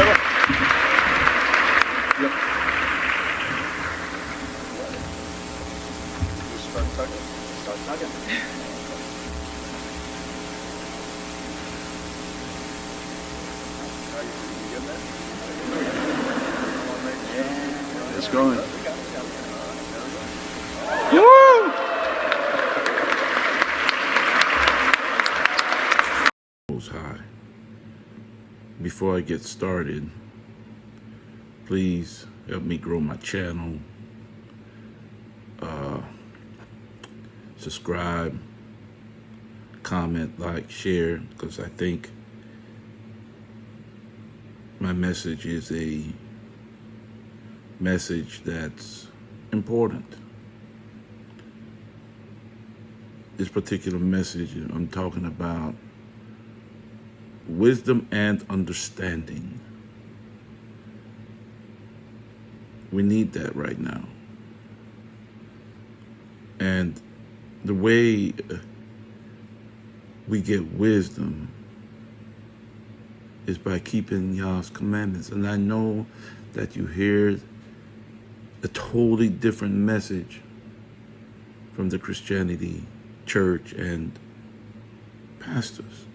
Yep. Just start tugging. Start tugging. You get that? Yeah. It's going. Woo! High. Before I get started, please help me grow my channel. Subscribe, comment, like, share, because I think my message is a message that's important. This particular message, I'm talking about wisdom and understanding. We need that right now. And the way we get wisdom is by keeping Yah's commandments. And I know that you hear a totally different message from the Christianity church and pastors.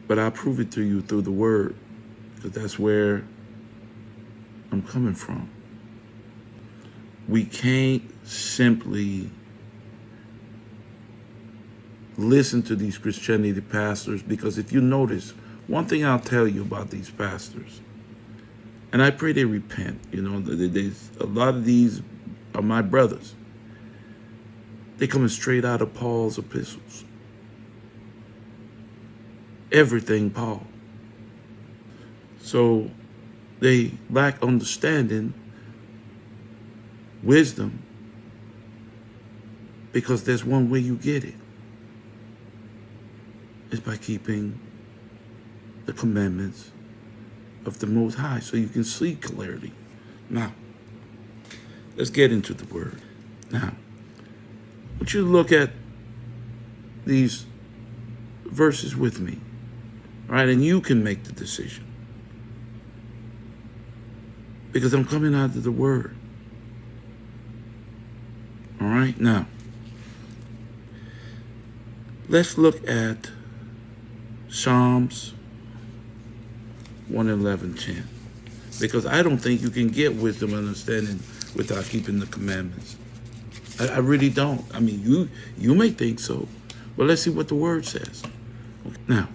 But I'll prove it to you through the word, because that's where I'm coming from. We can't simply listen to these Christianity pastors, because if you notice, one thing I'll tell you about these pastors, and I pray they repent, a lot of these are my brothers. They're coming straight out of Paul's epistles. Everything Paul. So they lack understanding, wisdom, because there's one way you get it. It's by keeping the commandments of the Most High, so you can see clearly. Now, let's get into the word. Now, I want you to look at these verses with me. All right, and you can make the decision, because I'm coming out of the word. All right, now let's look at Psalms 111:10, because I don't think you can get wisdom and understanding without keeping the commandments. I really don't. I mean, you may think so, but let's see what the word says. Okay. Now,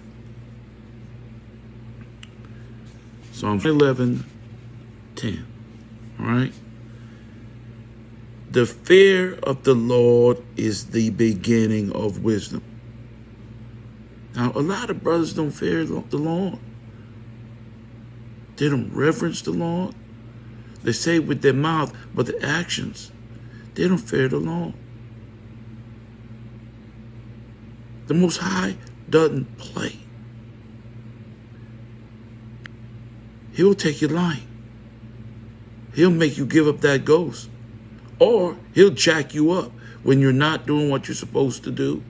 Psalms 11:10, all right? The fear of the Lord is the beginning of wisdom. Now, a lot of brothers don't fear the Lord. They don't reverence the Lord. They say with their mouth, but the actions, they don't fear the Lord. The Most High doesn't play. He'll take your life. He'll make you give up that ghost. Or he'll jack you up when you're not doing what you're supposed to do.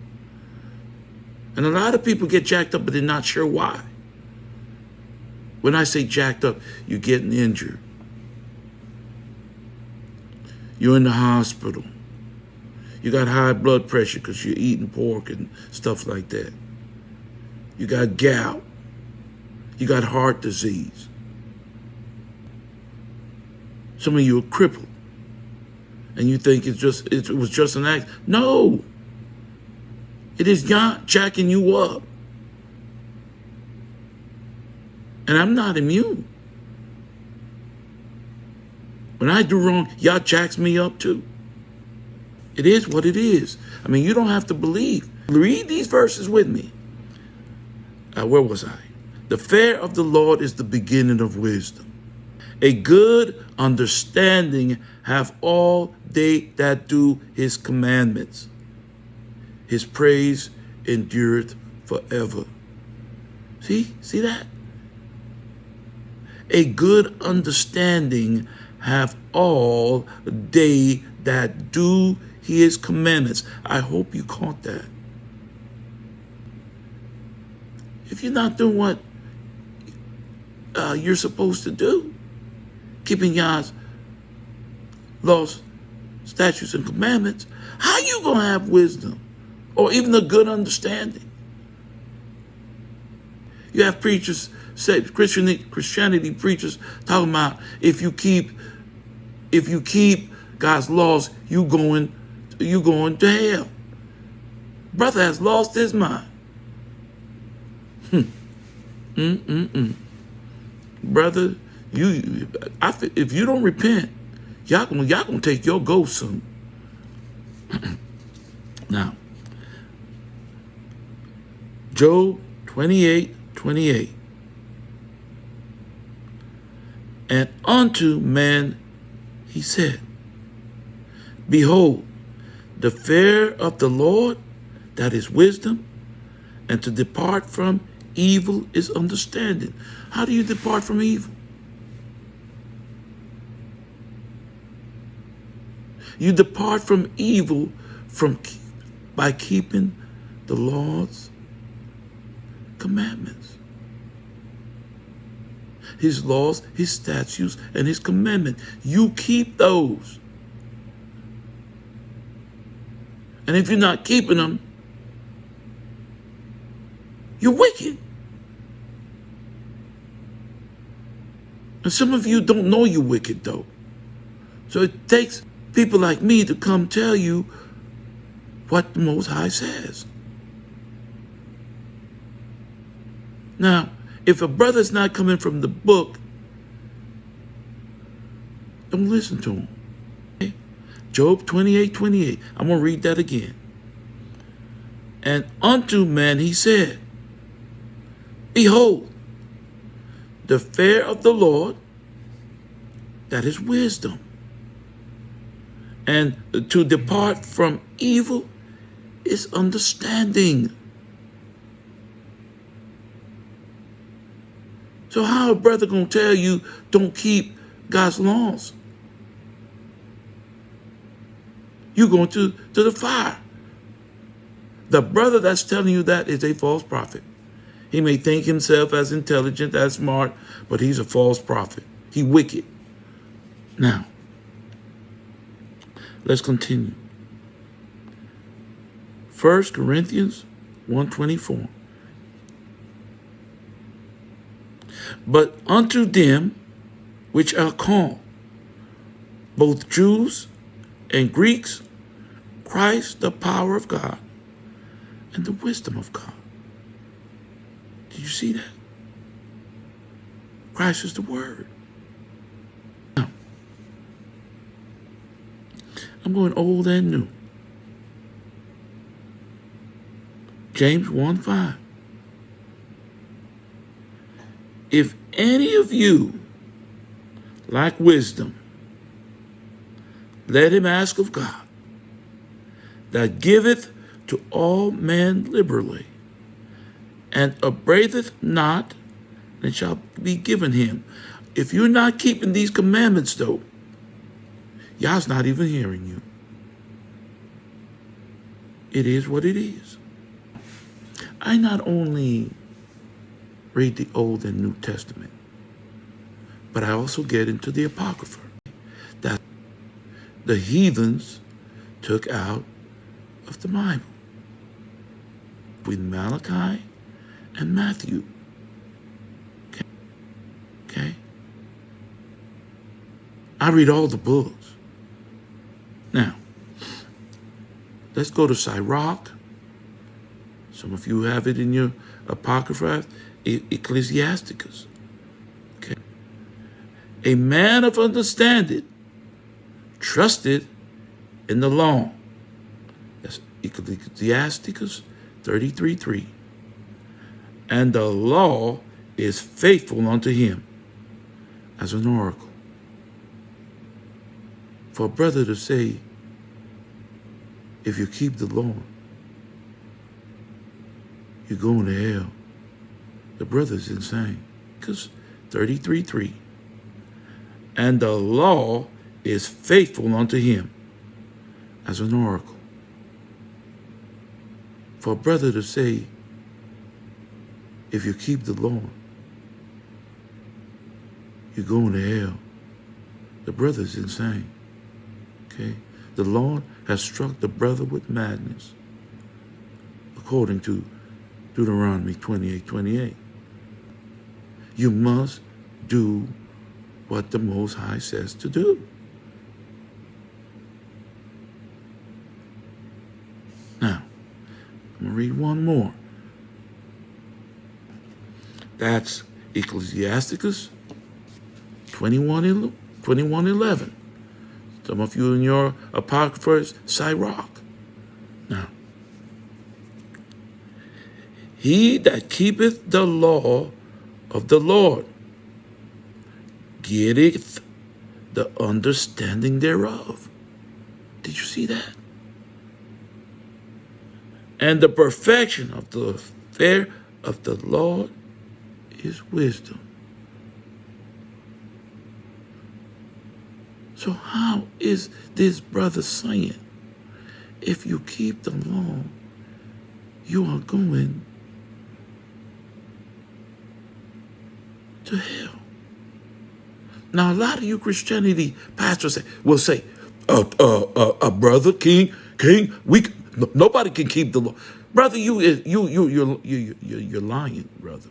And a lot of people get jacked up, but they're not sure why. When I say jacked up, you're getting injured. You're in the hospital. You got high blood pressure because you're eating pork and stuff like that. You got gout. You got heart disease. Some of you are crippled, and you think it was just an act. No, it is not jacking you up. And I'm not immune. When I do wrong, y'all jacks me up too. It is what it is. I mean, you don't have to believe. Read these verses with me. Where was I? The fear of the Lord is the beginning of wisdom. A good understanding have all they that do his commandments. His praise endureth forever. See that? A good understanding have all they that do his commandments. I hope you caught that. If you're not doing what you're supposed to do. Keeping God's laws, statutes, and commandments. How you going to have wisdom or even a good understanding? You have preachers say, Christianity preachers talking about if you keep God's laws, you going to hell. Brother has lost his mind. Brother, if you don't repent, y'all gonna take your ghost soon. Now, Job 28:28. And unto man he said, behold, the fear of the Lord, that is wisdom, and to depart from evil is understanding. How do you depart from evil? You depart from evil by keeping the Lord's commandments. His laws, his statutes, and his commandments. You keep those. And if you're not keeping them, you're wicked. And some of you don't know you're wicked, though. So it takes people like me to come tell you what the Most High says. Now, if a brother's not coming from the book, don't listen to him. Okay? Job 28:28. I'm going to read that again. And unto man he said, behold, the fear of the Lord, that is wisdom, and to depart from evil is understanding. So how a brother gonna tell you don't keep God's laws? You going to the fire. The brother that's telling you that is a false prophet. He may think himself as intelligent, as smart, but he's a false prophet. He wicked. Now, let's continue. 1 Corinthians 1:24. But unto them which are called, both Jews and Greeks, Christ the power of God and the wisdom of God. Did you see that? Christ is the Word. Now, I'm going old and new. James 1:5. If any of you lack wisdom, let him ask of God, that giveth to all men liberally, and upbraideth not, and shall be given him. If you're not keeping these commandments, though, Yah's not even hearing you. It is what it is. I not only read the Old and New Testament, but I also get into the Apocrypha that the heathens took out of the Bible with Malachi and Matthew. Okay? I read all the books. Now, let's go to Sirach. Some of you have it in your Apocrypha, Ecclesiasticus. Okay. A man of understanding trusted in the law. That's Ecclesiasticus 33:3. And the law is faithful unto him as an oracle. For a brother to say, if you keep the law, you're going to hell, the brother's insane. Because 33:3. And the law is faithful unto him as an oracle. For a brother to say, if you keep the law, you're going to hell. The brother's insane. Okay? The Lord has struck the brother with madness, according to Deuteronomy 28:28. You must do what the Most High says to do. Now, I'm going to read one more. That's Ecclesiasticus 21:11. Some of you in your apocryphas, Sirach. Now, he that keepeth the law of the Lord getteth the understanding thereof. Did you see that? And the perfection of the fear of the Lord is wisdom. So how is this brother saying, if you keep the law, you are going to hell? Now, a lot of you Christianity pastors will say, brother, king, nobody can keep the law. Brother, you're lying, brother.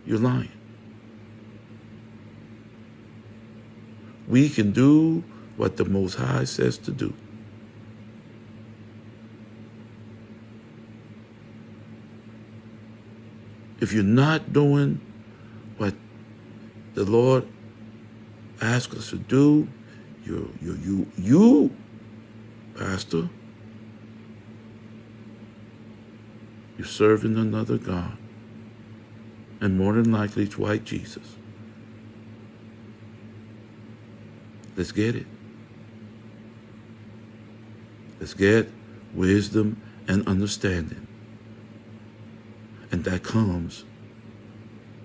You're lying. We can do what the Most High says to do. If you're not doing what the Lord asks us to do, you, Pastor, you're serving another God. And more than likely, it's white Jesus. Let's get it. Let's get wisdom and understanding. And that comes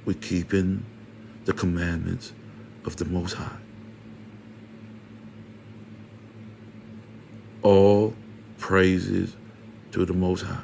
with keeping the commandments of the Most High. All praises to the Most High.